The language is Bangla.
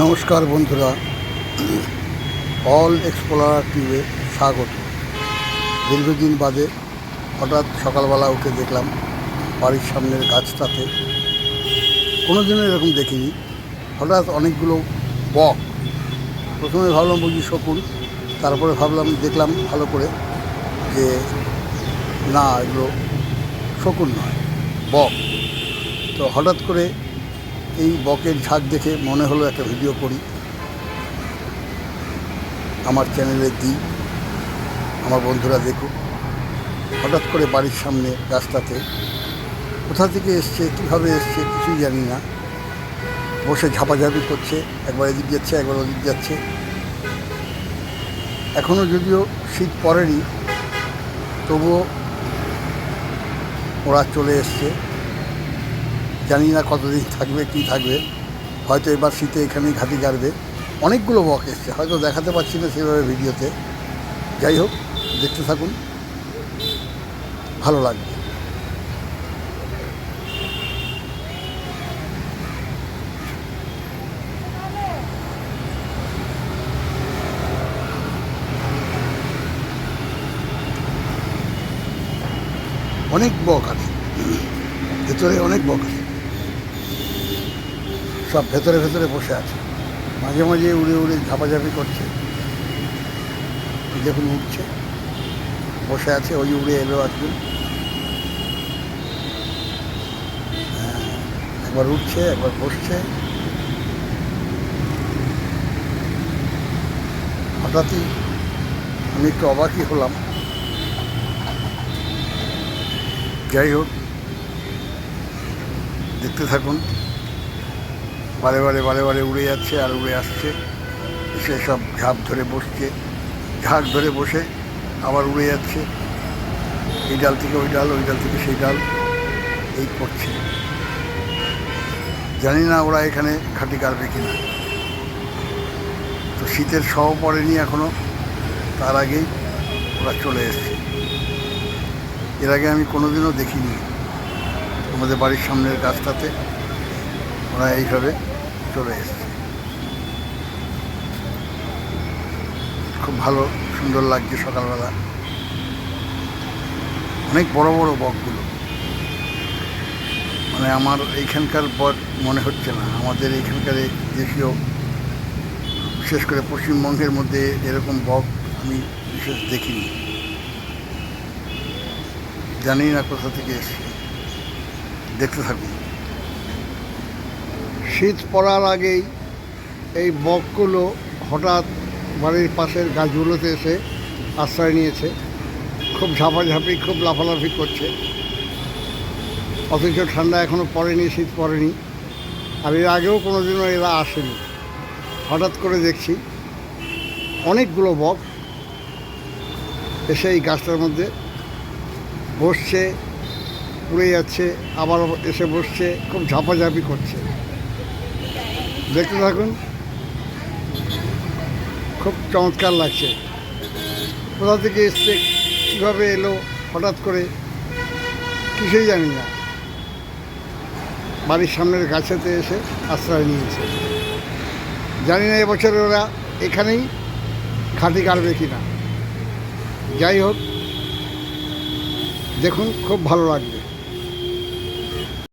নমস্কার বন্ধুরা, অল এক্সপ্লোরার টিউবে স্বাগত। দীর্ঘদিন বাদে হঠাৎ সকালবেলা উঠে দেখলাম বাড়ির সামনের গাছটাতে, কোনোদিনও এরকম দেখিনি, হঠাৎ অনেকগুলো বক। প্রথমে ভাবলাম বুঝি শকুন, তারপরে দেখলাম ভালো করে যে না, এগুলো শকুন নয়, বক। তো হঠাৎ করে এই বকের ঝাঁক দেখে মনে হলো একটা ভিডিও করি, আমার চ্যানেলে দিই, আমার বন্ধুরা দেখুক। হঠাৎ করে বাড়ির সামনে গাছটাতে কোথা থেকে এসছে, কীভাবে এসছে কিছুই জানি না, বসে ঝাপাঝাপি করছে, একবার এদিক যাচ্ছে একবার ওদিক যাচ্ছে। এখনও যদিও শীত পড়েনি, তবুও ওরা চলে এসছে। জানি না কতদিন থাকবে, কী থাকবে, হয়তো এবার শীতে এখানেই ঘাঁটি গাড়বে। অনেকগুলো বক এসছে, হয়তো দেখাতে পারছি না সেভাবে ভিডিওতে। যাই হোক, দেখতে থাকুন, ভালো লাগবে। অনেক বক আছে ভেতরে, অনেক বক আছে, সব ভেতরে ভেতরে বসে আছে, মাঝে মাঝে উড়ে উড়ে ঝাপাঝাপি করছে। দেখুন উঠছে, বসে আছে, ওই উড়ে এলো একজন, একবার উঠছে একবার বসছে। হঠাৎই আমি একটু অবাকই হলাম। যাই হোক, দেখতে থাকুন। বারে বারে উড়ে যাচ্ছে আর উড়ে আসছে, এসে সব ঝাঁক ধরে বসছে, ঝাঁক ধরে বসে আবার উড়ে যাচ্ছে, এই ডাল থেকে ওই ডাল, ওই ডাল থেকে সেই ডাল, এই করছে। জানি না ওরা এখানে ঘাঁটি গাড়বে কিনা। তো শীতের সহ পড়েনি এখনও, তার আগেই ওরা চলে এসছে। এর আগে আমি কোনোদিনও দেখিনি আমাদের বাড়ির সামনের গাছটাতে ওরা এইভাবে চলে এসছে। খুব ভালো, সুন্দর লাগছে সকালবেলা। অনেক বড় বড় বকগুলো, মানে আমার এইখানকার বক মনে হচ্ছে না, আমাদের এইখানকার দেশীয়, বিশেষ করে পশ্চিমবঙ্গের মধ্যে এরকম বক আমি বিশেষ দেখিনি। জানি না কোথা থেকে এসছে, দেখতে থাকুন। শীত পড়ার আগেই এই বকগুলো হঠাৎ বাড়ির পাশের গাছগুলোতে এসে আশ্রয় নিয়েছে, খুব ঝাপাঝাপি, খুব লাফালাফি করছে। অথচ ঠান্ডা এখনও পড়েনি, শীত পড়েনি, আর এর আগেও কোনোদিনও এরা আসেনি। হঠাৎ করে দেখছি অনেকগুলো বক এসে এই গাছটার মধ্যে বসছে, উড়ে যাচ্ছে, আবার এসে বসছে, খুব ঝাপাঝাপি করছে। দেখতে থাকুন, খুব চমৎকার লাগছে। কোথা থেকে এসছে, কীভাবে এলো, হঠাৎ করে কিছুই জানি না, বাড়ির সামনের গাছেতে এসে আশ্রয় নিয়েছে। জানি না এবছর ওরা এখানেই ঘাঁটি গাড়বে কি না। যাই হোক, দেখুন, খুব ভালো লাগবে।